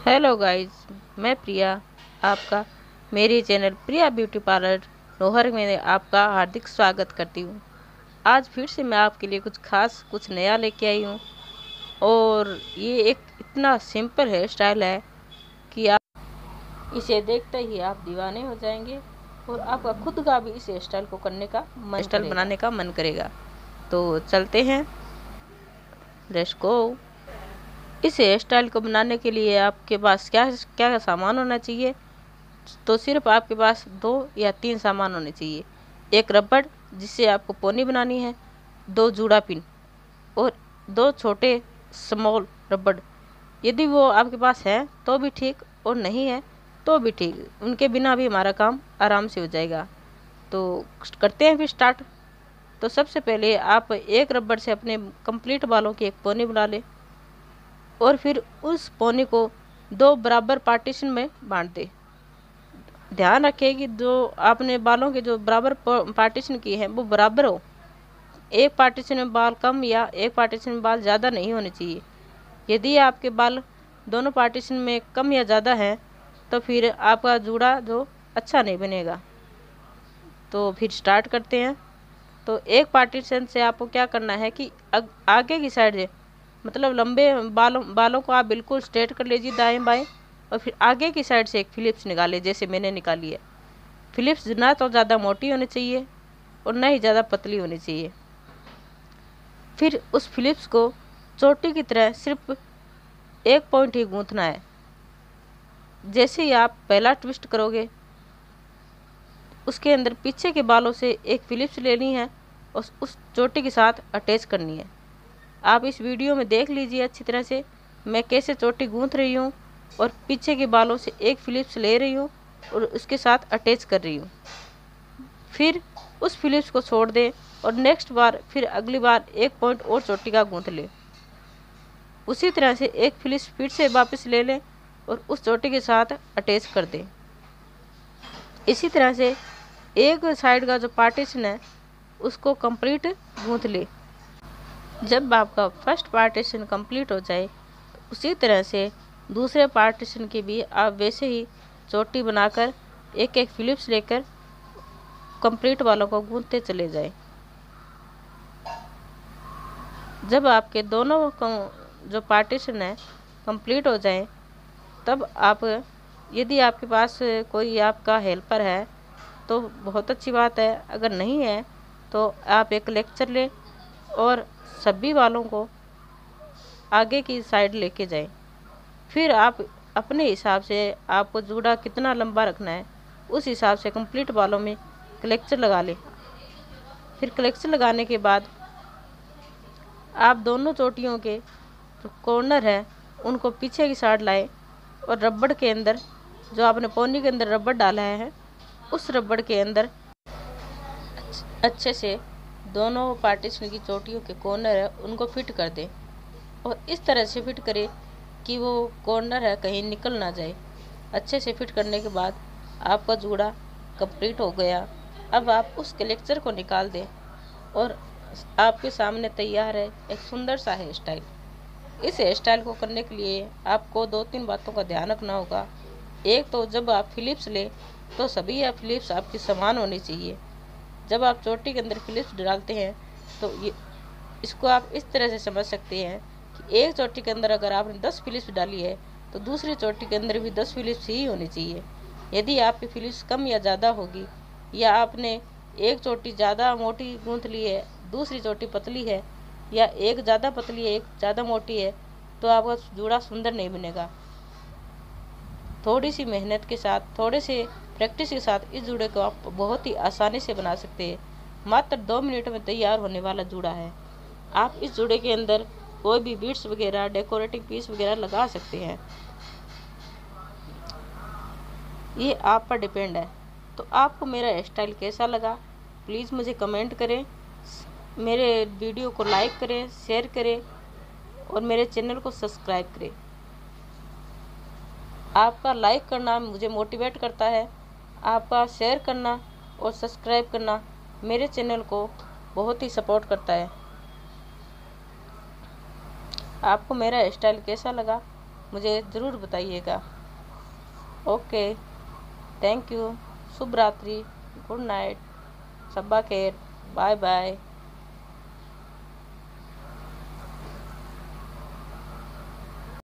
Hello guys, मैं प्रिया आपका मेरे चैनल प्रिया ब्यूटी पार्लर नोहर में आपका हार्दिक स्वागत करती हूँ। आज फिर से मैं आपके लिए कुछ खास कुछ नया लेके आई हूँ और ये एक इतना सिंपल हेयर स्टाइल है कि आप इसे देखते ही आप दीवाने हो जाएंगे और आपका खुद का भी इस हेयर स्टाइल को करने का स्टाइल बनाने का मन करेगा। तो चलते हैं, लेट्स गो। इस हेयर स्टाइल को बनाने के लिए आपके पास क्या क्या सामान होना चाहिए? तो सिर्फ आपके पास 2 या 3 सामान होने चाहिए। एक रबड़ जिससे आपको पोनी बनानी है, 2 जूड़ा पिन और 2 छोटे स्मॉल रबड़। यदि वो आपके पास है तो भी ठीक और नहीं है तो भी ठीक, उनके बिना भी हमारा काम आराम से हो जाएगा। तो करते हैं फिर स्टार्ट। तो सबसे पहले आप एक रबड़ से अपने कंप्लीट बालों की एक पोनी बना लें और फिर उस पोनी को 2 बराबर पार्टीशन में बांट दें। ध्यान रखें कि जो आपने बालों के जो बराबर पार्टीशन की है वो बराबर हो। एक पार्टीशन में बाल कम या एक पार्टीशन में बाल ज़्यादा नहीं होने चाहिए। यदि आपके बाल दोनों पार्टीशन में कम या ज़्यादा है तो फिर आपका जूड़ा जो अच्छा नहीं बनेगा। तो फिर स्टार्ट करते हैं। तो एक पार्टीशन से आपको क्या करना है कि आगे की साइड से, मतलब लंबे बालों को आप बिल्कुल स्ट्रेट कर लीजिए दाएं बाएं और फिर आगे की साइड से एक फिलिप्स निकाले जैसे मैंने निकाली है। फिलिप्स ना तो ज़्यादा मोटी होनी चाहिए और ना ही ज़्यादा पतली होनी चाहिए। फिर उस फिलिप्स को चोटी की तरह सिर्फ एक पॉइंट ही गूंथना है। जैसे ही आप पहला ट्विस्ट करोगे उसके अंदर पीछे के बालों से एक फिलिप्स लेनी है और उस चोटी के साथ अटैच करनी है। आप इस वीडियो में देख लीजिए अच्छी तरह से मैं कैसे चोटी गूंथ रही हूँ और पीछे के बालों से एक फिलिप्स ले रही हूँ और उसके साथ अटैच कर रही हूँ। फिर उस फिलिप्स को छोड़ दें और नेक्स्ट बार फिर अगली बार एक पॉइंट और चोटी का गूंथ लें। उसी तरह से एक फिलिप्स फिर से वापस ले लें और उस चोटी के साथ अटैच कर दें। इसी तरह से एक साइड का जो पार्टीशन है उसको कंप्लीट गूंथ लें। जब आपका फर्स्ट पार्टीशन कंप्लीट हो जाए तो उसी तरह से दूसरे पार्टीशन की भी आप वैसे ही चोटी बनाकर एक एक फिलिप्स लेकर कंप्लीट वालों को गूंथते चले जाएं। जब आपके दोनों जो पार्टीशन है कंप्लीट हो जाए तब आप, यदि आपके पास कोई आपका हेल्पर है तो बहुत अच्छी बात है, अगर नहीं है तो आप एक लेक्चर लें और सभी बालों को आगे की साइड लेके जाएं। फिर आप अपने हिसाब से आपको जूड़ा कितना लंबा रखना है उस हिसाब से कंप्लीट बालों में क्लेक्चर लगा लें। फिर क्लेक्चर लगाने के बाद आप दोनों चोटियों के जो कॉर्नर है उनको पीछे की साइड लाएं और रबड़ के अंदर, जो आपने पोनी के अंदर रबड़ डाला है, उस रबड़ के अंदर अच्छे से दोनों पार्टीशन की चोटियों के कॉर्नर है उनको फिट कर दें और इस तरह से फिट करें कि वो कॉर्नर है कहीं निकल ना जाए। अच्छे से फिट करने के बाद आपका जूड़ा कंप्लीट हो गया। अब आप उस क्लेक्चर को निकाल दें और आपके सामने तैयार है एक सुंदर सा हेयर स्टाइल। इस हेयर स्टाइल को करने के लिए आपको 2-3 बातों का ध्यान रखना होगा। एक तो जब आप फिलिप्स लें तो सभी या फिलिप्स आपकी समान होनी चाहिए। जब आप चोटी के अंदर फिलिप्स डालते हैं तो इसको आप इस तरह से समझ सकते हैं कि एक चोटी के अंदर अगर आपने 10 फिलिप्स डाली है तो दूसरी चोटी के अंदर भी 10 फिलिप्स ही होनी चाहिए। यदि आपकी फिलिप्स कम या ज़्यादा होगी या आपने एक चोटी ज़्यादा मोटी गूंथ ली है, दूसरी चोटी पतली है, या एक ज़्यादा पतली है एक ज़्यादा मोटी है, तो आपका जूड़ा सुंदर नहीं बनेगा। थोड़ी सी मेहनत के साथ, थोड़े से प्रैक्टिस के साथ इस जूड़े को आप बहुत ही आसानी से बना सकते हैं। मात्र 2 मिनट में तैयार होने वाला जूड़ा है। आप इस जूड़े के अंदर कोई भी बीड्स वगैरह, डेकोरेटिव पीस वगैरह लगा सकते हैं, ये आप पर डिपेंड है। तो आपको मेरा हेयर स्टाइल कैसा लगा प्लीज़ मुझे कमेंट करें, मेरे वीडियो को लाइक करें, शेयर करें और मेरे चैनल को सब्सक्राइब करें। आपका लाइक करना मुझे मोटिवेट करता है, आपका शेयर करना और सब्सक्राइब करना मेरे चैनल को बहुत ही सपोर्ट करता है। आपको मेरा हेयर स्टाइल कैसा लगा मुझे ज़रूर बताइएगा। Okay, thank you. शुभ रात्रि, गुड नाइट, शब्बा खैर, बाय बाय।